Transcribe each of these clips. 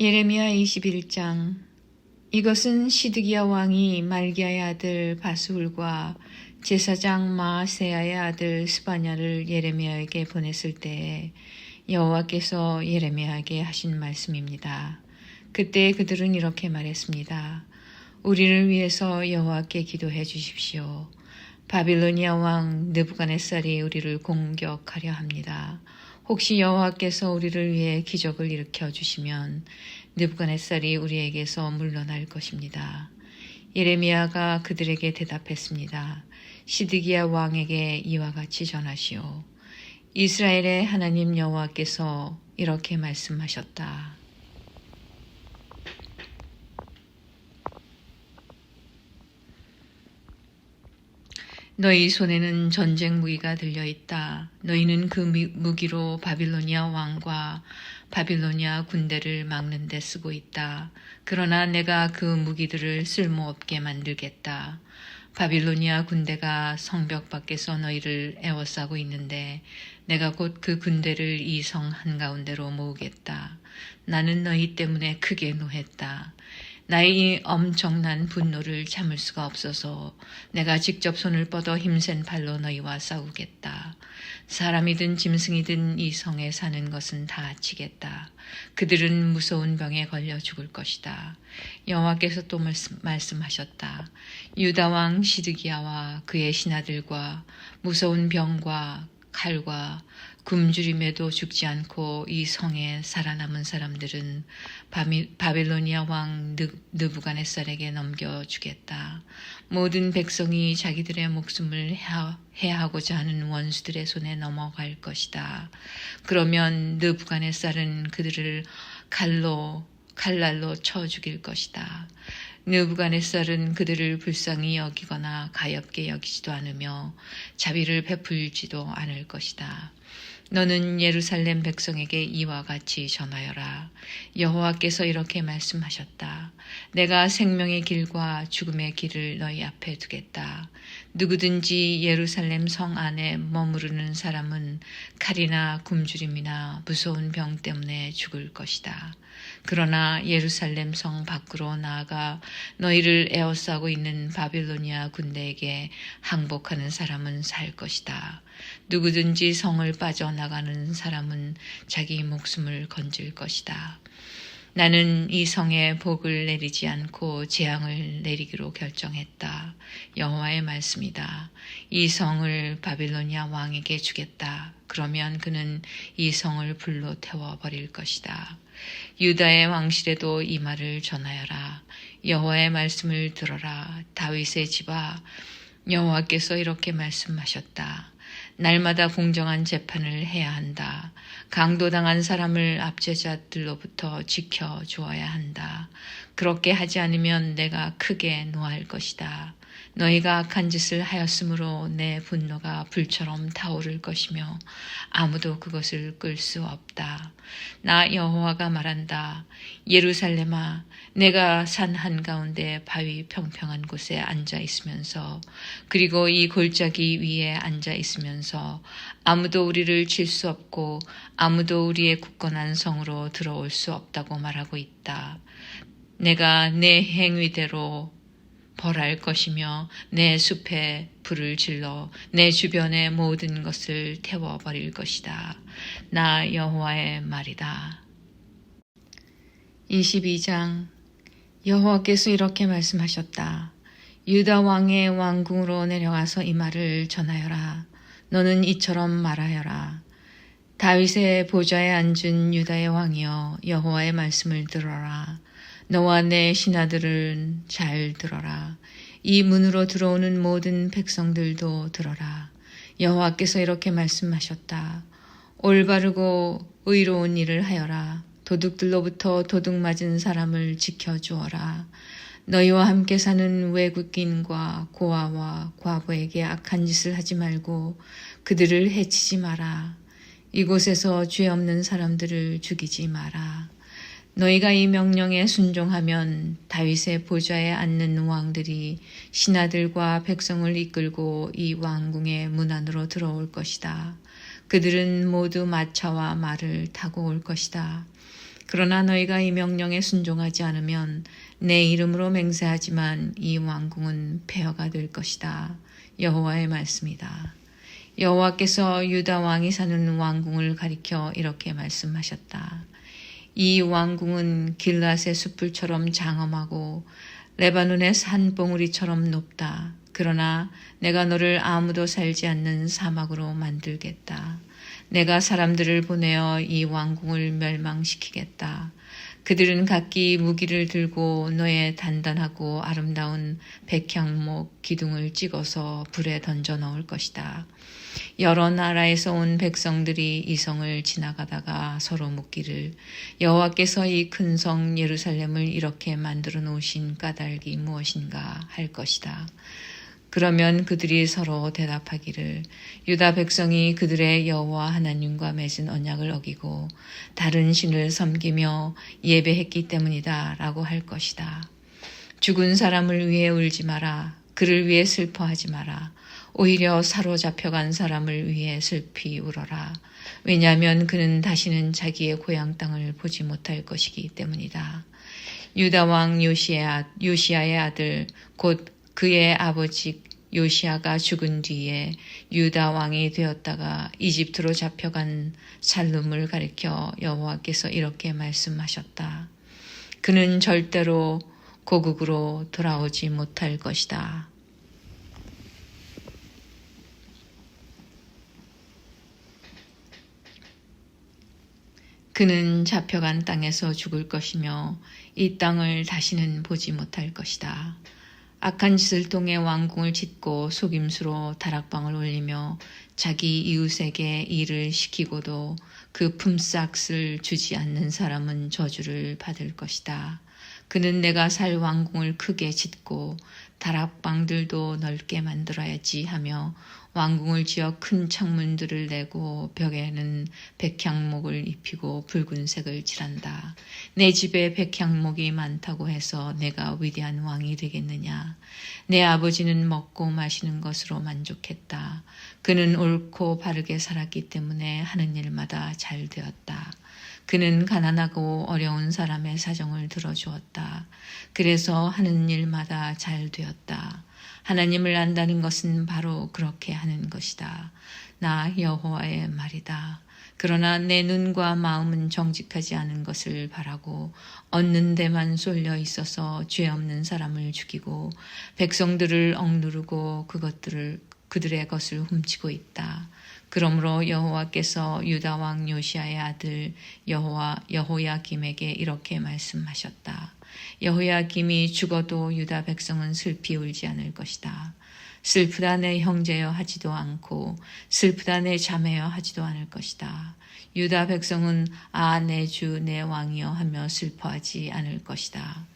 예레미야 21장. 이것은 시드기야 왕이 말기야의 아들 바스훌과 제사장 마아세야의 아들 스바냐를 예레미야에게 보냈을 때에 여호와께서 예레미야에게 하신 말씀입니다. 그때 그들은 이렇게 말했습니다. 우리를 위해서 여호와께 기도해 주십시오. 바빌로니아 왕 느부갓네살이 우리를 공격하려 합니다. 혹시 여호와께서 우리를 위해 기적을 일으켜 주시면 느부갓네살이 우리에게서 물러날 것입니다. 예레미야가 그들에게 대답했습니다. 시드기야 왕에게 이와 같이 전하시오. 이스라엘의 하나님 여호와께서 이렇게 말씀하셨다. 너희 손에는 전쟁 무기가 들려있다. 너희는 그 무기로 바빌로니아 왕과 바빌로니아 군대를 막는 데 쓰고 있다. 그러나 내가 그 무기들을 쓸모없게 만들겠다. 바빌로니아 군대가 성벽 밖에서 너희를 에워싸고 있는데 내가 곧 그 군대를 이 성 한가운데로 모으겠다. 나는 너희 때문에 크게 노했다. 나의 이 엄청난 분노를 참을 수가 없어서 내가 직접 손을 뻗어 힘센 팔로 너희와 싸우겠다. 사람이든 짐승이든 이 성에 사는 것은 다 치겠다. 그들은 무서운 병에 걸려 죽을 것이다. 여호와께서 또 말씀하셨다. 유다 왕 시드기야와 그의 신하들과 무서운 병과 칼과 굶주림에도 죽지 않고 이 성에 살아남은 사람들은 바빌로니아 왕 느부갓네살에게 넘겨주겠다. 모든 백성이 자기들의 목숨을 해하고자 하는 원수들의 손에 넘어갈 것이다. 그러면 느부갓네살은 그들을 칼날로 쳐 죽일 것이다. 느부갓네살은 그들을 불쌍히 여기거나 가엾게 여기지도 않으며 자비를 베풀지도 않을 것이다. 너는 예루살렘 백성에게 이와 같이 전하여라. 여호와께서 이렇게 말씀하셨다. 내가 생명의 길과 죽음의 길을 너희 앞에 두겠다. 누구든지 예루살렘 성 안에 머무르는 사람은 칼이나 굶주림이나 무서운 병 때문에 죽을 것이다. 그러나 예루살렘 성 밖으로 나아가 너희를 에워싸고 있는 바빌로니아 군대에게 항복하는 사람은 살 것이다. 누구든지 성을 빠져나가는 사람은 자기 목숨을 건질 것이다. 나는 이 성에 복을 내리지 않고 재앙을 내리기로 결정했다. 여호와의 말씀이다. 이 성을 바빌로니아 왕에게 주겠다. 그러면 그는 이 성을 불로 태워버릴 것이다. 유다의 왕실에도 이 말을 전하여라. 여호와의 말씀을 들어라. 다윗의 집아, 여호와께서 이렇게 말씀하셨다. 날마다 공정한 재판을 해야 한다. 강도당한 사람을 압제자들로부터 지켜주어야 한다. 그렇게 하지 않으면 내가 크게 노할 것이다. 너희가 악한 짓을 하였으므로 내 분노가 불처럼 타오를 것이며 아무도 그것을 끌 수 없다. 나 여호와가 말한다. 예루살렘아, 내가 산 한가운데 바위 평평한 곳에 앉아 있으면서 그리고 이 골짜기 위에 앉아 있으면서 아무도 우리를 칠 수 없고 아무도 우리의 굳건한 성으로 들어올 수 없다고 말하고 있다. 내가 내 행위대로 벌할 것이며 내 숲에 불을 질러 내 주변의 모든 것을 태워버릴 것이다. 나 여호와의 말이다. 22장. 여호와께서 이렇게 말씀하셨다. 유다 왕의 왕궁으로 내려가서 이 말을 전하여라. 너는 이처럼 말하여라. 다윗의 보좌에 앉은 유다의 왕이여, 여호와의 말씀을 들어라. 너와 내 신하들은 잘 들어라. 이 문으로 들어오는 모든 백성들도 들어라. 여호와께서 이렇게 말씀하셨다. 올바르고 의로운 일을 하여라. 도둑들로부터 도둑 맞은 사람을 지켜주어라. 너희와 함께 사는 외국인과 고아와 과부에게 악한 짓을 하지 말고 그들을 해치지 마라. 이곳에서 죄 없는 사람들을 죽이지 마라. 너희가 이 명령에 순종하면 다윗의 보좌에 앉는 왕들이 신하들과 백성을 이끌고 이 왕궁의 문 안으로 들어올 것이다. 그들은 모두 마차와 말을 타고 올 것이다. 그러나 너희가 이 명령에 순종하지 않으면 내 이름으로 맹세하지만 이 왕궁은 폐허가 될 것이다. 여호와의 말씀이다. 여호와께서 유다 왕이 사는 왕궁을 가리켜 이렇게 말씀하셨다. 이 왕궁은 길앗의 숯불처럼 장엄하고 레바논의 산봉우리처럼 높다. 그러나 내가 너를 아무도 살지 않는 사막으로 만들겠다. 내가 사람들을 보내어 이 왕궁을 멸망시키겠다. 그들은 각기 무기를 들고 너의 단단하고 아름다운 백향목 기둥을 찍어서 불에 던져 넣을 것이다. 여러 나라에서 온 백성들이 이 성을 지나가다가 서로 묻기를 여호와께서 이 큰 성 예루살렘을 이렇게 만들어 놓으신 까닭이 무엇인가 할 것이다. 그러면 그들이 서로 대답하기를 유다 백성이 그들의 여호와 하나님과 맺은 언약을 어기고 다른 신을 섬기며 예배했기 때문이다 라고 할 것이다. 죽은 사람을 위해 울지 마라. 그를 위해 슬퍼하지 마라. 오히려 사로잡혀간 사람을 위해 슬피 울어라. 왜냐하면 그는 다시는 자기의 고향 땅을 보지 못할 것이기 때문이다. 유다 왕 요시야의 아들 곧 그의 아버지 요시야가 죽은 뒤에 유다 왕이 되었다가 이집트로 잡혀간 살룸을 가리켜 여호와께서 이렇게 말씀하셨다. 그는 절대로 고국으로 돌아오지 못할 것이다. 그는 잡혀간 땅에서 죽을 것이며 이 땅을 다시는 보지 못할 것이다. 악한 짓을 통해 왕궁을 짓고 속임수로 다락방을 올리며 자기 이웃에게 일을 시키고도 그 품삯을 주지 않는 사람은 저주를 받을 것이다. 그는 내가 살 왕궁을 크게 짓고 다락방들도 넓게 만들어야지 하며 왕궁을 지어 큰 창문들을 내고 벽에는 백향목을 입히고 붉은색을 칠한다. 내 집에 백향목이 많다고 해서 내가 위대한 왕이 되겠느냐. 내 아버지는 먹고 마시는 것으로 만족했다. 그는 옳고 바르게 살았기 때문에 하는 일마다 잘 되었다. 그는 가난하고 어려운 사람의 사정을 들어주었다. 그래서 하는 일마다 잘 되었다. 하나님을 안다는 것은 바로 그렇게 하는 것이다. 나 여호와의 말이다. 그러나 내 눈과 마음은 정직하지 않은 것을 바라고 얻는 데만 쏠려 있어서 죄 없는 사람을 죽이고 백성들을 억누르고 그들의 것을 훔치고 있다. 그러므로 여호와께서 유다 왕 요시야의 아들 여호야김에게 이렇게 말씀하셨다. 여호야김이 죽어도 유다 백성은 슬피 울지 않을 것이다. 슬프다 내 형제여 하지도 않고 슬프다 내 자매여 하지도 않을 것이다. 유다 백성은 내 주 내 왕이여 하며 슬퍼하지 않을 것이다.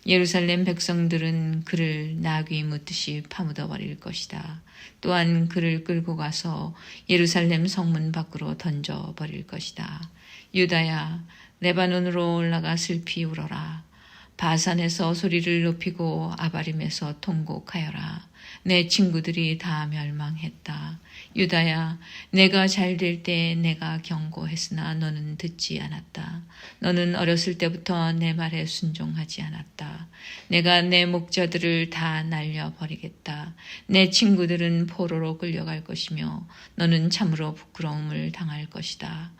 예루살렘 백성들은 그를 나귀 묻듯이 파묻어 버릴 것이다. 또한 그를 끌고 가서 예루살렘 성문 밖으로 던져 버릴 것이다. 유다야, 레바논으로 올라가 슬피 울어라. 바산에서 소리를 높이고 아바림에서 통곡하여라. 내 친구들이 다 멸망했다. 유다야, 내가 잘 될 때 내가 경고했으나 너는 듣지 않았다. 너는 어렸을 때부터 내 말에 순종하지 않았다. 내가 내 목자들을 다 날려버리겠다. 내 친구들은 포로로 끌려갈 것이며 너는 참으로 부끄러움을 당할 것이다.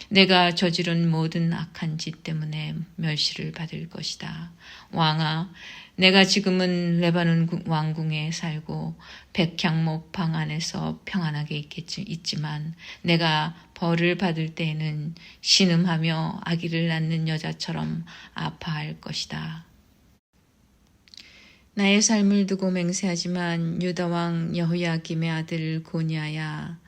내가 저지른 모든 악한 짓 때문에 멸시를 받을 것이다. 왕아, 내가 지금은 레바논 왕궁에 살고 백향목 방 안에서 평안하게 있지만 내가 벌을 받을 때에는 신음하며 아기를 낳는 여자처럼 아파할 것이다. 나의 삶을 두고 맹세하지만 유다 왕 여호야김의 아들 고니아야,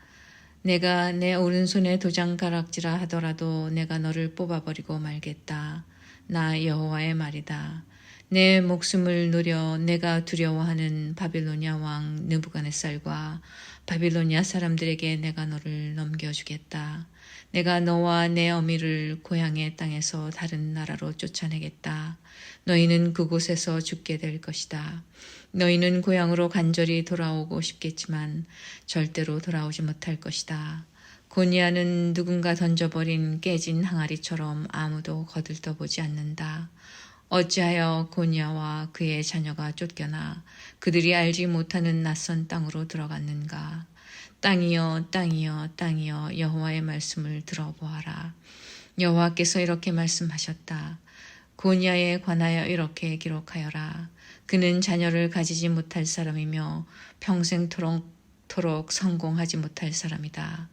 내가 내 오른손에 도장가락지라 하더라도 내가 너를 뽑아버리고 말겠다. 나 여호와의 말이다. 내 목숨을 노려 내가 두려워하는 바빌로니아 왕 느부갓네살과 바빌로니아 사람들에게 내가 너를 넘겨주겠다. 내가 너와 내 어미를 고향의 땅에서 다른 나라로 쫓아내겠다. 너희는 그곳에서 죽게 될 것이다. 너희는 고향으로 간절히 돌아오고 싶겠지만 절대로 돌아오지 못할 것이다. 고니아는 누군가 던져버린 깨진 항아리처럼 아무도 거들떠보지 않는다. 어찌하여 고니아와 그의 자녀가 쫓겨나 그들이 알지 못하는 낯선 땅으로 들어갔는가. 땅이여 땅이여 땅이여 여호와의 말씀을 들어보아라. 여호와께서 이렇게 말씀하셨다. 고니아에 관하여 이렇게 기록하여라. 그는 자녀를 가지지 못할 사람이며 평생토록 성공하지 못할 사람이다.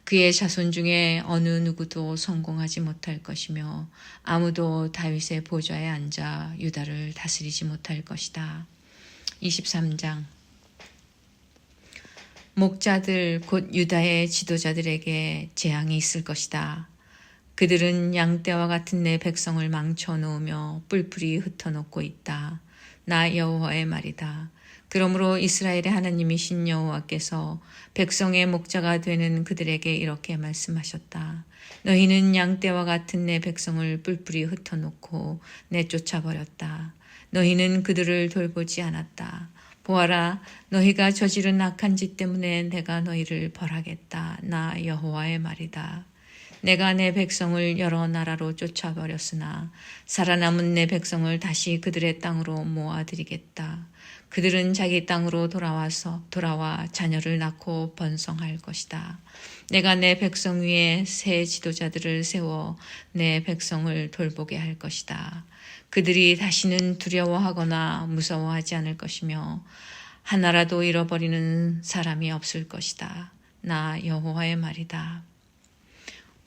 그의 자손 중에 어느 누구도 성공하지 못할 것이며 아무도 다윗의 보좌에 앉아 유다를 다스리지 못할 것이다. 23장. 목자들 곧 유다의 지도자들에게 재앙이 있을 것이다. 그들은 양떼와 같은 내 백성을 망쳐놓으며 뿔뿔이 흩어놓고 있다. 나 여호와의 말이다. 그러므로 이스라엘의 하나님이신 여호와께서 백성의 목자가 되는 그들에게 이렇게 말씀하셨다. 너희는 양떼와 같은 내 백성을 뿔뿔이 흩어놓고 내쫓아버렸다. 너희는 그들을 돌보지 않았다. 보아라, 너희가 저지른 악한 짓 때문에 내가 너희를 벌하겠다. 나 여호와의 말이다. 내가 내 백성을 여러 나라로 쫓아버렸으나 살아남은 내 백성을 다시 그들의 땅으로 모아드리겠다. 그들은 자기 땅으로 돌아와 자녀를 낳고 번성할 것이다. 내가 내 백성 위에 새 지도자들을 세워 내 백성을 돌보게 할 것이다. 그들이 다시는 두려워하거나 무서워하지 않을 것이며 하나라도 잃어버리는 사람이 없을 것이다. 나 여호와의 말이다.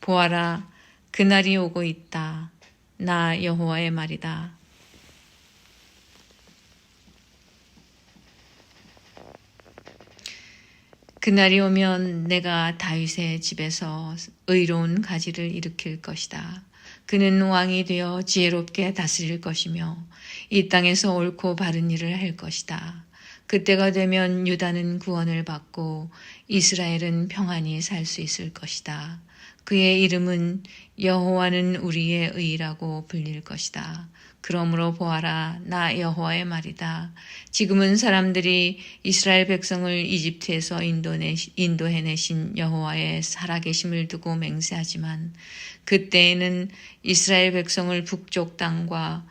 보아라, 그날이 오고 있다. 나 여호와의 말이다. 그날이 오면 내가 다윗의 집에서 의로운 가지를 일으킬 것이다. 그는 왕이 되어 지혜롭게 다스릴 것이며 이 땅에서 옳고 바른 일을 할 것이다. 그때가 되면 유다는 구원을 받고 이스라엘은 평안히 살 수 있을 것이다. 그의 이름은 여호와는 우리의 의라고 불릴 것이다. 그러므로 보아라, 나 여호와의 말이다. 지금은 사람들이 이스라엘 백성을 이집트에서 인도해내신 여호와의 살아계심을 두고 맹세하지만 그때에는 이스라엘 백성을 북쪽 땅과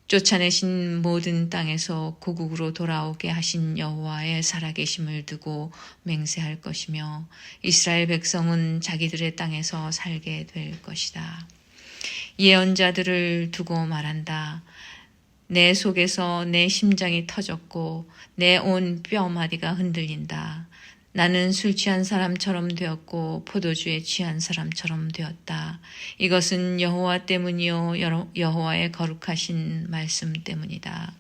쫓아내신 모든 땅에서 고국으로 돌아오게 하신 여호와의 살아계심을 두고 맹세할 것이며 이스라엘 백성은 자기들의 땅에서 살게 될 것이다. 예언자들을 두고 말한다. 내 속에서 내 심장이 터졌고 내 온 뼈마디가 흔들린다. 나는 술 취한 사람처럼 되었고 포도주에 취한 사람처럼 되었다. 이것은 여호와 때문이요 여호와의 거룩하신 말씀 때문이다.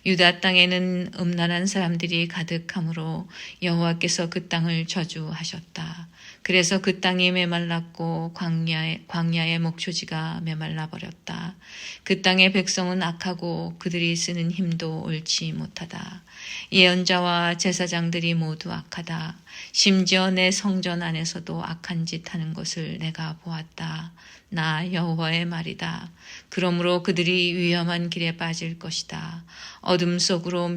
유다 땅에는 음란한 사람들이 가득하므로 여호와께서 그 땅을 저주하셨다. 그래서 그 땅이 메말랐고 광야의 목초지가 메말라 버렸다. 그 땅의 백성은 악하고 그들이 쓰는 힘도 옳지 못하다. 예언자와 제사장들이 모두 악하다. 심지어 내 성전 안에서도 악한 짓 하는 것을 내가 보았다. 나 여호와의 말이다. 그러므로 그들이 위험한 길에 빠질 것이다. 어둠 속으로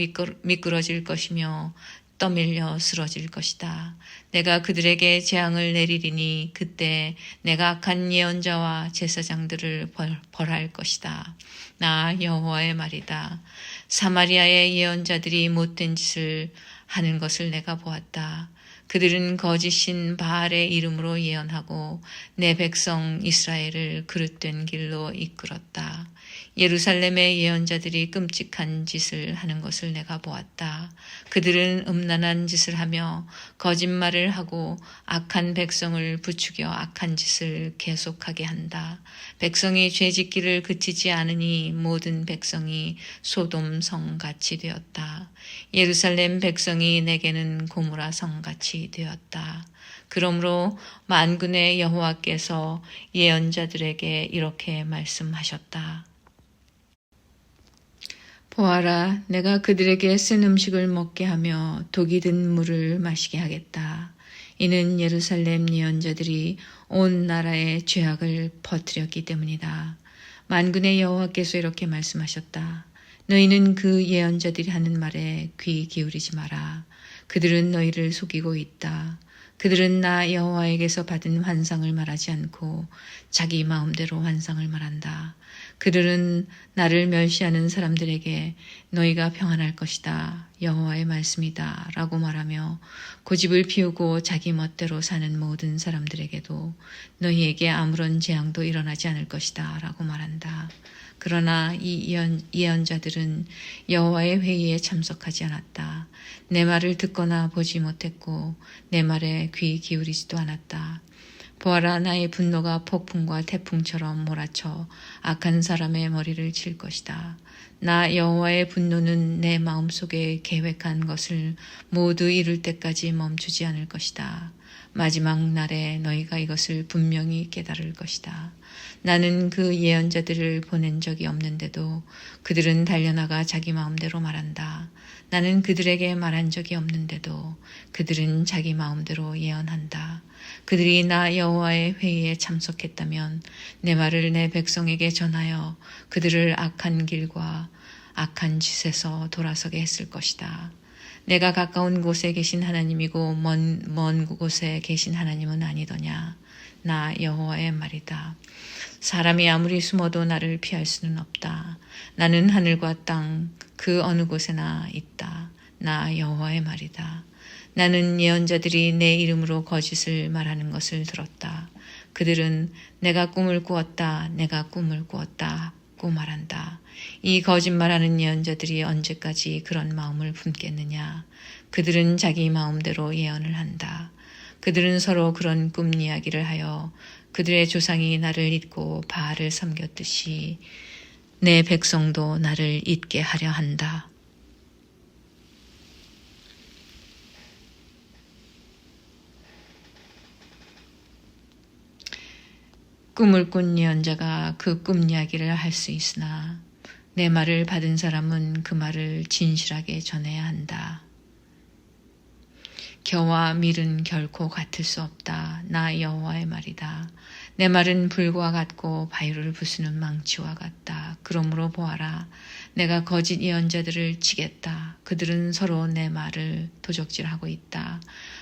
미끄러질 것이며 떠밀려 쓰러질 것이다. 내가 그들에게 재앙을 내리리니 그때 내가 악한 예언자와 제사장들을 벌할 것이다. 나 여호와의 말이다. 사마리아의 예언자들이 못된 짓을 하는 것을 내가 보았다. 그들은 거짓인 바알의 이름으로 예언하고 내 백성 이스라엘을 그릇된 길로 이끌었다. 예루살렘의 예언자들이 끔찍한 짓을 하는 것을 내가 보았다. 그들은 음란한 짓을 하며 거짓말을 하고 악한 백성을 부추겨 악한 짓을 계속하게 한다. 백성이 죄짓기를 그치지 않으니 모든 백성이 소돔 성같이 되었다. 예루살렘 백성이 내게는 고무라 성같이 되었다. 그러므로 만군의 여호와께서 예언자들에게 이렇게 말씀하셨다. 보아라, 내가 그들에게 쓴 음식을 먹게 하며 독이 든 물을 마시게 하겠다. 이는 예루살렘 예언자들이 온 나라에 죄악을 퍼뜨렸기 때문이다. 만군의 여호와께서 이렇게 말씀하셨다. 너희는 그 예언자들이 하는 말에 귀 기울이지 마라. 그들은 너희를 속이고 있다. 그들은 나 여호와에게서 받은 환상을 말하지 않고 자기 마음대로 환상을 말한다. 그들은 나를 멸시하는 사람들에게 너희가 평안할 것이다. 여호와의 말씀이다. 라고 말하며 고집을 피우고 자기 멋대로 사는 모든 사람들에게도 너희에게 아무런 재앙도 일어나지 않을 것이다. 라고 말한다. 그러나 이 예언자들은 여호와의 회의에 참석하지 않았다. 내 말을 듣거나 보지 못했고 내 말에 귀 기울이지도 않았다. 보아라, 나의 분노가 폭풍과 태풍처럼 몰아쳐 악한 사람의 머리를 칠 것이다. 나 여호와의 분노는 내 마음속에 계획한 것을 모두 이룰 때까지 멈추지 않을 것이다. 마지막 날에 너희가 이것을 분명히 깨달을 것이다. 나는 그 예언자들을 보낸 적이 없는데도 그들은 달려나가 자기 마음대로 말한다. 나는 그들에게 말한 적이 없는데도 그들은 자기 마음대로 예언한다. 그들이 나 여호와의 회의에 참석했다면 내 말을 내 백성에게 전하여 그들을 악한 길과 악한 짓에서 돌아서게 했을 것이다. 내가 가까운 곳에 계신 하나님이고 먼 곳에 계신 하나님은 아니더냐. 나 여호와의 말이다. 사람이 아무리 숨어도 나를 피할 수는 없다. 나는 하늘과 땅 그 어느 곳에나 있다. 나 여호와의 말이다. 나는 예언자들이 내 이름으로 거짓을 말하는 것을 들었다. 그들은 내가 꿈을 꾸었다. 내가 꿈을 꾸었다고 말한다. 이 거짓말하는 예언자들이 언제까지 그런 마음을 품겠느냐. 그들은 자기 마음대로 예언을 한다. 그들은 서로 그런 꿈 이야기를 하여 그들의 조상이 나를 잊고 바알을 섬겼듯이 내 백성도 나를 잊게 하려 한다. 꿈을 꾼 예언자가 그 꿈 이야기를 할 수 있으나 내 말을 받은 사람은 그 말을 진실하게 전해야 한다. 겨와 밀은 결코 같을 수 없다. 나 여호와의 말이다. 내 말은 불과 같고 바위를 부수는 망치와 같다. 그러므로 보아라. 내가 거짓 예언자들을 치겠다. 그들은 서로 내 말을 도적질하고 있다.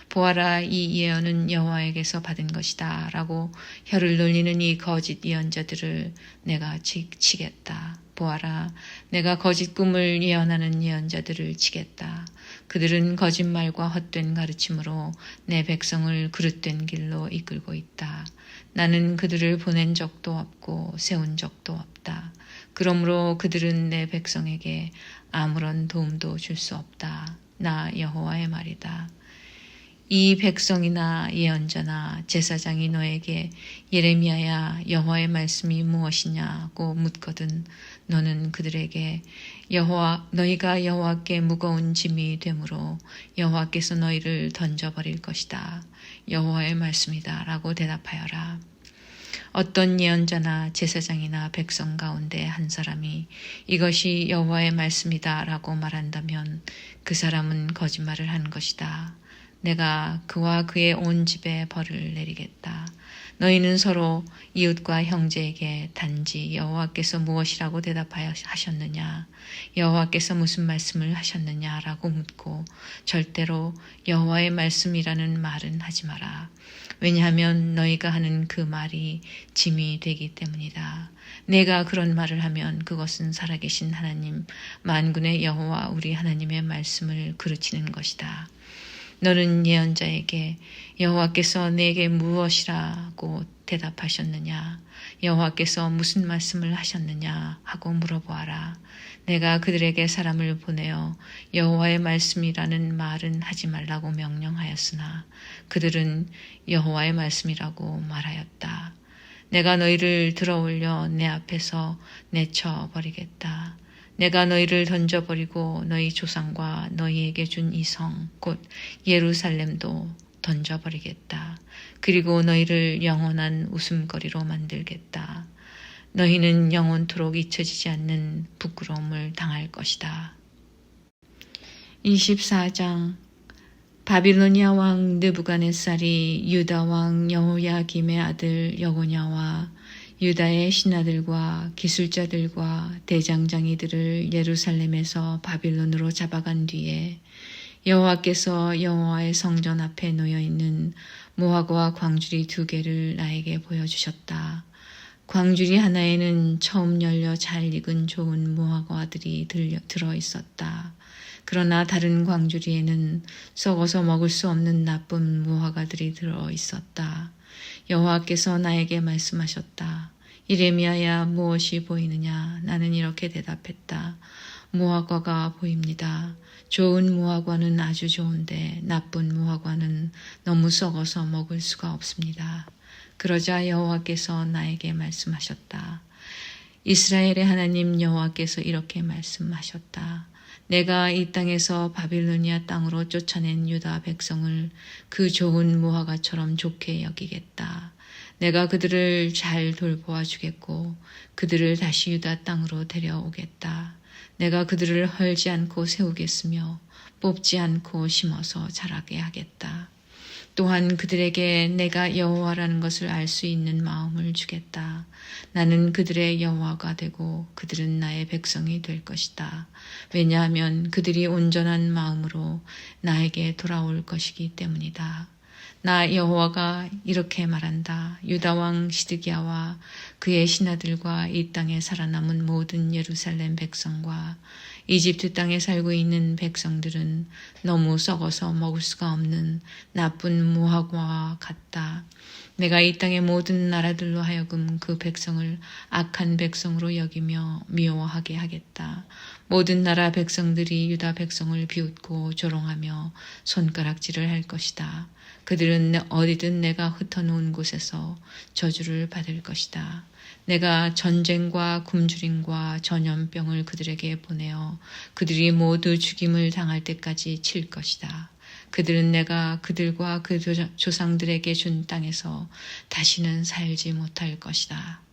보아라, 이 예언은 여호와에게서 받은 것이다. 라고 혀를 놀리는 이 거짓 예언자들을 내가 치겠다. 보아라, 내가 거짓 꿈을 예언하는 예언자들을 치겠다. 그들은 거짓말과 헛된 가르침으로 내 백성을 그릇된 길로 이끌고 있다. 나는 그들을 보낸 적도 없고 세운 적도 없다. 그러므로 그들은 내 백성에게 아무런 도움도 줄 수 없다. 나 여호와의 말이다. 이 백성이나 예언자나 제사장이 너에게 예레미야야 여호와의 말씀이 무엇이냐고 묻거든 너는 그들에게 너희가 여호와께 무거운 짐이 되므로 여호와께서 너희를 던져버릴 것이다. 여호와의 말씀이다 라고 대답하여라. 어떤 예언자나 제사장이나 백성 가운데 한 사람이 이것이 여호와의 말씀이다 라고 말한다면 그 사람은 거짓말을 한 것이다. 내가 그와 그의 온 집에 벌을 내리겠다. 너희는 서로 이웃과 형제에게 단지 여호와께서 무엇이라고 대답하셨느냐, 여호와께서 무슨 말씀을 하셨느냐라고 묻고 절대로 여호와의 말씀이라는 말은 하지 마라. 왜냐하면 너희가 하는 그 말이 짐이 되기 때문이다. 내가 그런 말을 하면 그것은 살아계신 하나님, 만군의 여호와 우리 하나님의 말씀을 그르치는 것이다. 너는 예언자에게 여호와께서 내게 무엇이라고 대답하셨느냐, 여호와께서 무슨 말씀을 하셨느냐 하고 물어보아라. 내가 그들에게 사람을 보내어 여호와의 말씀이라는 말은 하지 말라고 명령하였으나 그들은 여호와의 말씀이라고 말하였다. 내가 너희를 들어올려 내 앞에서 내쳐버리겠다. 내가 너희를 던져버리고 너희 조상과 너희에게 준 이 성 곧 예루살렘도 던져버리겠다. 그리고 너희를 영원한 웃음거리로 만들겠다. 너희는 영원토록 잊혀지지 않는 부끄러움을 당할 것이다. 24장 바빌로니아 왕 느부갓네살이 유다 왕 여호야김의 아들 여고냐와 유다의 신하들과 기술자들과 대장장이들을 예루살렘에서 바빌론으로 잡아간 뒤에 여호와께서 여호와의 성전 앞에 놓여 있는 무화과와 광주리 2개를 나에게 보여주셨다. 광주리 하나에는 처음 열려 잘 익은 좋은 무화과들이 들어 있었다. 그러나 다른 광주리에는 썩어서 먹을 수 없는 나쁜 무화과들이 들어 있었다. 여호와께서 나에게 말씀하셨다. 이레미야야, 무엇이 보이느냐? 나는 이렇게 대답했다. 무화과가 보입니다. 좋은 무화과는 아주 좋은데 나쁜 무화과는 너무 썩어서 먹을 수가 없습니다. 그러자 여호와께서 나에게 말씀하셨다. 이스라엘의 하나님 여호와께서 이렇게 말씀하셨다. 내가 이 땅에서 바빌로니아 땅으로 쫓아낸 유다 백성을 그 좋은 무화과처럼 좋게 여기겠다. 내가 그들을 잘 돌보아 주겠고 그들을 다시 유다 땅으로 데려오겠다. 내가 그들을 헐지 않고 세우겠으며 뽑지 않고 심어서 자라게 하겠다. 또한 그들에게 내가 여호와라는 것을 알 수 있는 마음을 주겠다. 나는 그들의 여호와가 되고 그들은 나의 백성이 될 것이다. 왜냐하면 그들이 온전한 마음으로 나에게 돌아올 것이기 때문이다. 나 여호와가 이렇게 말한다. 유다 왕 시드기야와 그의 신하들과 이 땅에 살아남은 모든 예루살렘 백성과 이집트 땅에 살고 있는 백성들은 너무 썩어서 먹을 수가 없는 나쁜 무화과와 같다. 내가 이 땅의 모든 나라들로 하여금 그 백성을 악한 백성으로 여기며 미워하게 하겠다. 모든 나라 백성들이 유다 백성을 비웃고 조롱하며 손가락질을 할 것이다. 그들은 어디든 내가 흩어놓은 곳에서 저주를 받을 것이다. 내가 전쟁과 굶주림과 전염병을 그들에게 보내어 그들이 모두 죽임을 당할 때까지 칠 것이다. 그들은 내가 그들과 그 조상들에게 준 땅에서 다시는 살지 못할 것이다.